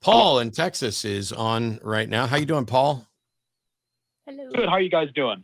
Paul in Texas is on right now. How you doing, Paul? Hello. Good. How are you guys doing?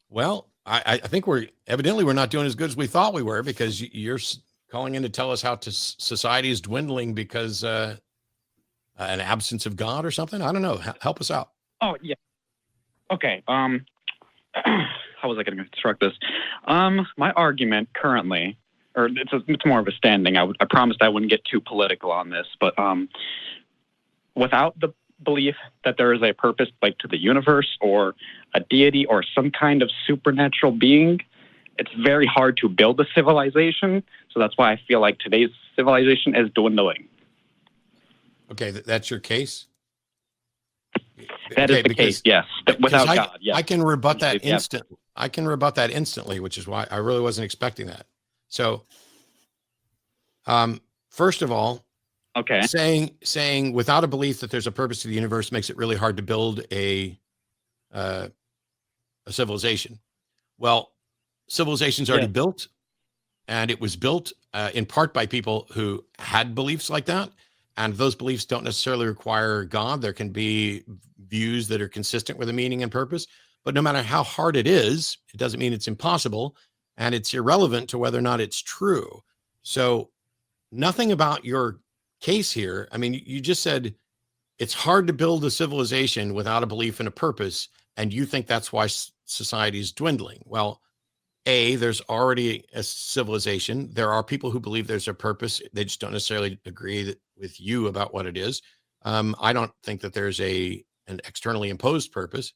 Well, I think we're not doing as good as we thought we were, because you're calling in to tell us how society is dwindling because an absence of God or something. I don't know. Help us out. Oh yeah. Okay. How was I going to construct this? My argument currently, or it's more of a standing. I promised I wouldn't get too political on this, but without the belief that there is a purpose, like to the universe or a deity or some kind of supernatural being, it's very hard to build a civilization. So that's why I feel like today's civilization is dwindling. Okay, that's your case? That is the case, yes. Without God, yes. I can rebut that I can rebut that instantly, which is why I really wasn't expecting that. So, first of all, okay, saying without a belief that there's a purpose to the universe makes it really hard to build a civilization. Well, civilization's already built, and it was built in part by people who had beliefs like that. And those beliefs don't necessarily require God. There can be views that are consistent with a meaning and purpose. But no matter how hard it is, it doesn't mean it's impossible. And it's irrelevant to whether or not it's true. So nothing about your case here. I mean, you just said it's hard to build a civilization without a belief in a purpose. And you think that's why society is dwindling. Well, there's already a civilization. There are people who believe there's a purpose. They just don't necessarily agree with you about what it is. I don't think that there's an externally imposed purpose,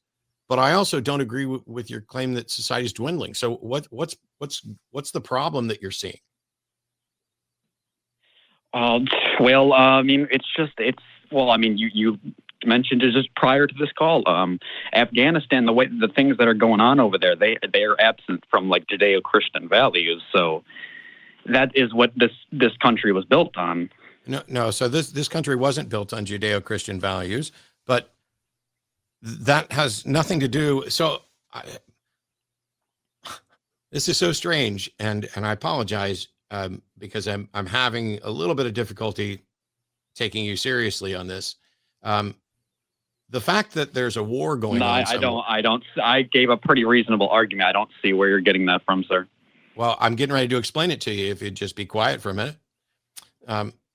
but I also don't agree with your claim that society is dwindling. So what's the problem that you're seeing? Well, I mean, you mentioned it just prior to this call. Afghanistan, the things that are going on over there, they are absent from like Judeo-Christian values. So that is what this country was built on. No. So this country wasn't built on Judeo-Christian values, but that has nothing to do. So this is so strange, and I apologize because I'm having a little bit of difficulty taking you seriously on this. The fact that there's a war going on. I gave a pretty reasonable argument. I don't see where you're getting that from, sir. Well, I'm getting ready to explain it to you if you'd just be quiet for a minute.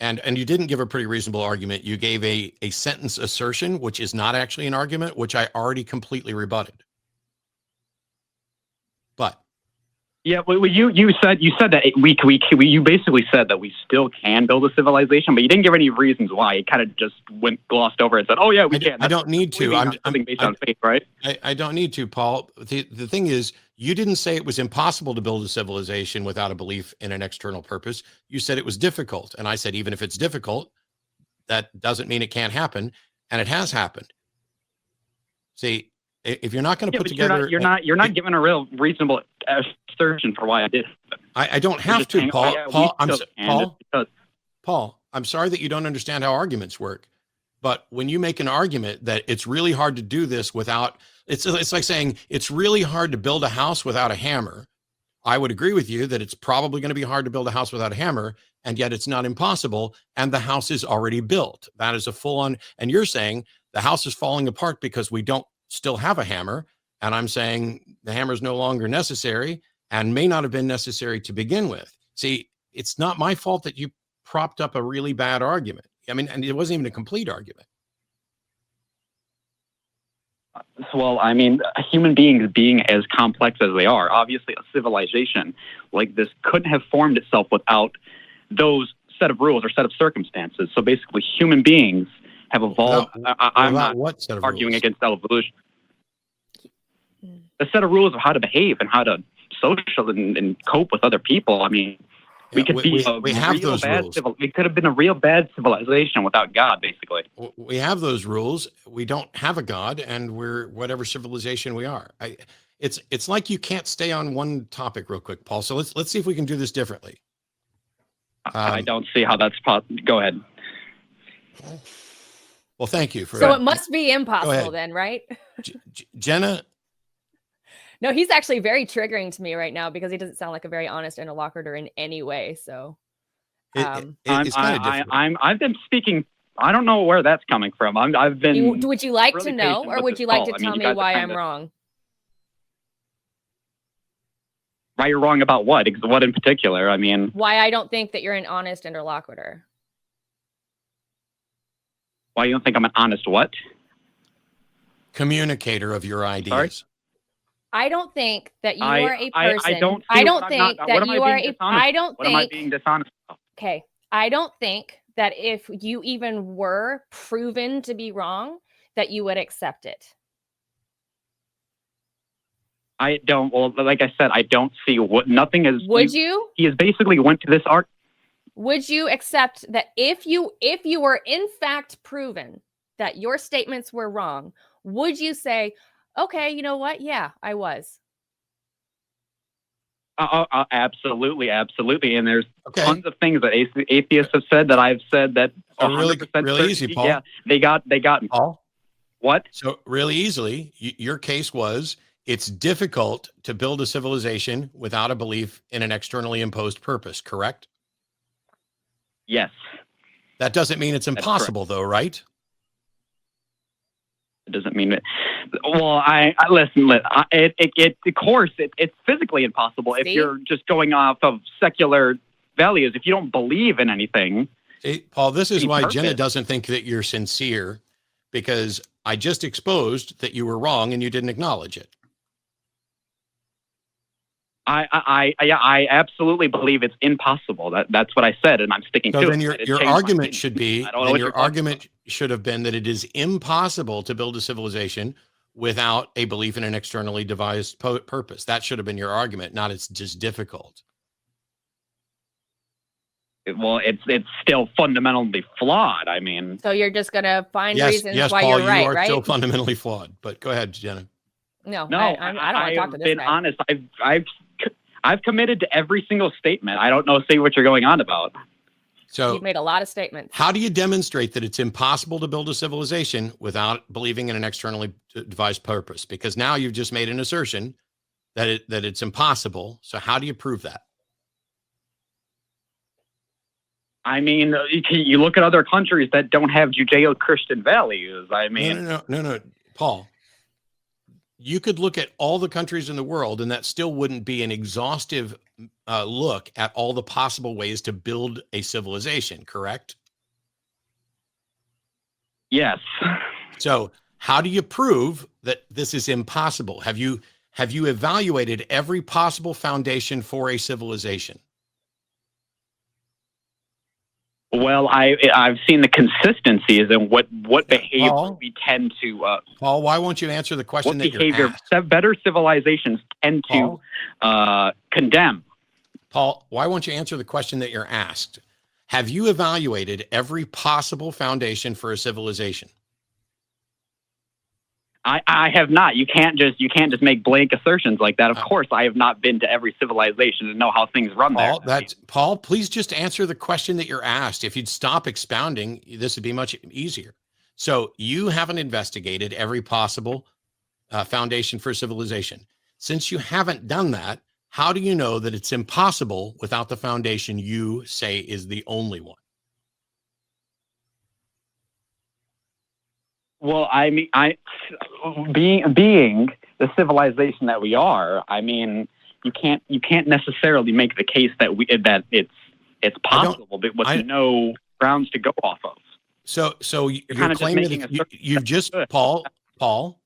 And you didn't give a pretty reasonable argument. You gave a sentence assertion, which is not actually an argument, which I already completely rebutted. But yeah, well, you said that you basically said that we still can build a civilization, but you didn't give any reasons why. You kind of just glossed over it and said, "Oh yeah, we can." I don't need to. I'm based on faith, right? I don't need to, Paul. The thing is, you didn't say it was impossible to build a civilization without a belief in an external purpose. You said it was difficult, and I said even if it's difficult, that doesn't mean it can't happen, and it has happened. See. If you're not going to put together, you're not giving a real reasonable assertion for why I did it. I don't have to, Paul. Paul, I'm sorry that you don't understand how arguments work, but when you make an argument that it's really hard to do this without, it's like saying it's really hard to build a house without a hammer. I would agree with you that it's probably going to be hard to build a house without a hammer, and yet it's not impossible, and the house is already built. That is a full-on, and you're saying the house is falling apart because we don't still have a hammer, and I'm saying the hammer is no longer necessary and may not have been necessary to begin with. See, it's not my fault that you propped up a really bad argument. I mean, and it wasn't even a complete argument. Well, I mean, human beings being as complex as they are, obviously a civilization like this couldn't have formed itself without those set of rules or set of circumstances. So basically, human beings have evolved. I'm not arguing against evolution. A set of rules of how to behave and how to social and cope with other people. I mean, we could have those rules. We could have been a real bad civilization without God, basically. We have those rules. We don't have a God, and we're whatever civilization we are. It's like you can't stay on one topic real quick, Paul. So let's see if we can do this differently. I don't see how that's possible. Go ahead. Well, thank you for. So it must be impossible then, right? Jenna. No, he's actually very triggering to me right now because he doesn't sound like a very honest interlocutor in any way. So it's kind of different. I've been speaking I don't know where that's coming from. I've been. Would you like really to know, patient or with would this you like call. to I mean, tell you me guys are why I'm kinda- wrong? Why you're wrong about what? What in particular? I mean, Why I don't think that you're an honest interlocutor. why you don't think I'm an honest what? Communicator of your ideas. I don't think that you are a person. I don't. I See don't what I'm think not- that what am you I are being a. dishonest I don't What am I think. being dishonest about? Okay. I don't think that if you even were proven to be wrong, that you would accept it. I don't. Well, like I said, I don't see what. Nothing is. Would you? He has basically went to this art. Would you accept that if you were in fact proven that your statements were wrong, would you say, okay, you know what? Yeah, I was. Absolutely, absolutely. And there's Okay. tons of things that atheists have said that I've said that So really 100% easy, certainty, Paul. Yeah, they got Paul? what? So really easily, your case was it's difficult to build a civilization without a belief in an externally imposed purpose, correct? Yes, That doesn't mean it's correct. impossible though, right? it doesn't mean it. Well, I listen. Of course, it's physically impossible if See? you're just going off of secular values. If you don't believe in anything, See, Paul, this is Be why perfect. Jenna doesn't think that you're sincere, because I just exposed that you were wrong and you didn't acknowledge it. I absolutely believe it's impossible. That's what I said, and I'm sticking So to then it. your I didn't your change my argument opinion. should be, I don't know then what your you're talking argument should have been that it is impossible to build a civilization without a belief in an externally devised purpose. That should have been your argument, not it's just difficult. Well, it's still fundamentally flawed. I mean, So you're just gonna find Yes, reasons yes, why Paul, you're right, you are right? still fundamentally flawed. But go ahead, Jenna. No, no, I don't want to talk to this been guy. honest. I've committed to every single statement. I don't know, say what you're going on about. So You've made a lot of statements. how do you demonstrate that it's impossible to build a civilization without believing in an externally devised purpose? Because now you've just made an assertion that it's impossible. So how do you prove that? I mean, you look at other countries that don't have Judeo-Christian values. I mean, No, Paul. You could look at all the countries in the world, and that still wouldn't be an exhaustive look at all the possible ways to build a civilization, correct? yes. So how do you prove that this is impossible? Have you evaluated every possible foundation for a civilization? Well, I've seen the consistencies and what behavior Paul? we tend to. Paul, why won't you answer the question What that you're behavior asked? better civilizations tend Paul? to condemn? Paul, why won't you answer the question that you're asked? Have you evaluated every possible foundation for a civilization? I have not. You can't just make blank assertions like that. Of course, I have not been to every civilization and know how things run Paul, there. Paul, please just answer the question that you're asked. If you'd stop expounding, this would be much easier. So you haven't investigated every possible foundation for civilization. Since you haven't done that, how do you know that it's impossible without the foundation you say is the only one? Well, I mean, being the civilization that we are, I mean, you can't necessarily make the case that it's possible, but with no grounds to go off of. So you're kind of just claiming making that you've just Paul,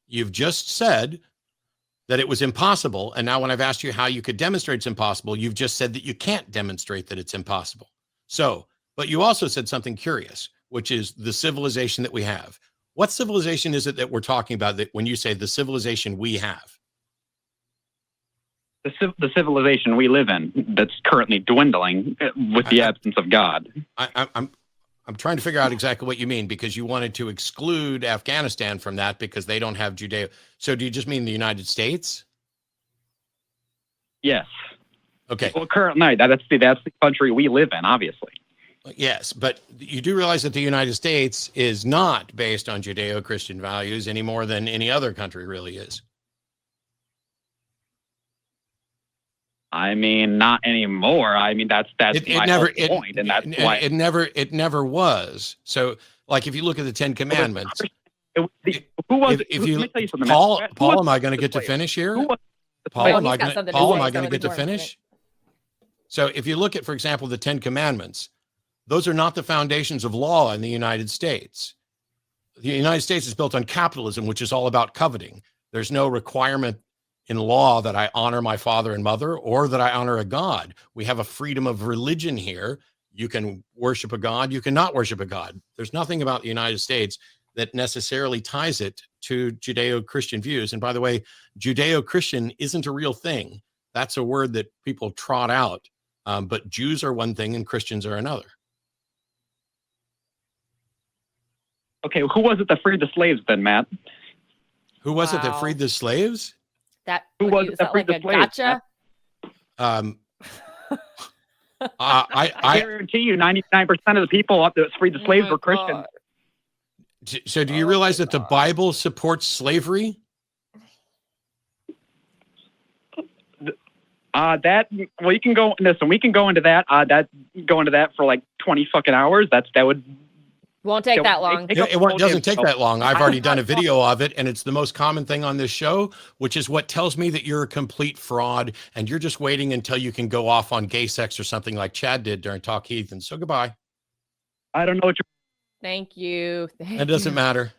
you've just said that it was impossible, and now when I've asked you how you could demonstrate it's impossible, you've just said that you can't demonstrate that it's impossible. So, but you also said something curious, which is the civilization that we have. What civilization is it that we're talking about that when you say the civilization we have? The civilization we live in that's currently dwindling with the absence of God. I'm trying to figure out exactly what you mean, because you wanted to exclude Afghanistan from that because they don't have Judeo. So do you just mean the United States? Yes. Okay. Well, currently that's the country we live in, obviously. Yes, but you do realize that the United States is not based on Judeo-Christian values any more than any other country really is. I mean, not anymore. I mean, that's my whole point, and that's why it never was. So, like, if you look at the Ten Commandments, who was it? If you, let me tell you something, Paul, am I going to get to finish here? Paul, am I going to get to finish? So, if you look at, for example, the Ten Commandments, those are not the foundations of law in the United States. The United States is built on capitalism, which is all about coveting. There's no requirement in law that I honor my father and mother or that I honor a God. We have a freedom of religion here. You can worship a God, you cannot worship a God. There's nothing about the United States that necessarily ties it to Judeo-Christian views. And by the way, Judeo-Christian isn't a real thing. That's a word that people trot out. But Jews are one thing and Christians are another. Okay, who was it that freed the slaves then, Matt? Who was it that freed the slaves? Who was it that freed the slaves? Gotcha. I guarantee you 99% of the people that freed the slaves were Christians. So do you realize that the Bible supports slavery? We can go into that for like 20 fucking hours. That won't take that long. It doesn't take that long. I've already done a video of it, and it's the most common thing on this show, which is what tells me that you're a complete fraud, and you're just waiting until you can go off on gay sex or something like Chad did during Talk Heathen. So goodbye. I don't know what you're... Thank you. It doesn't matter.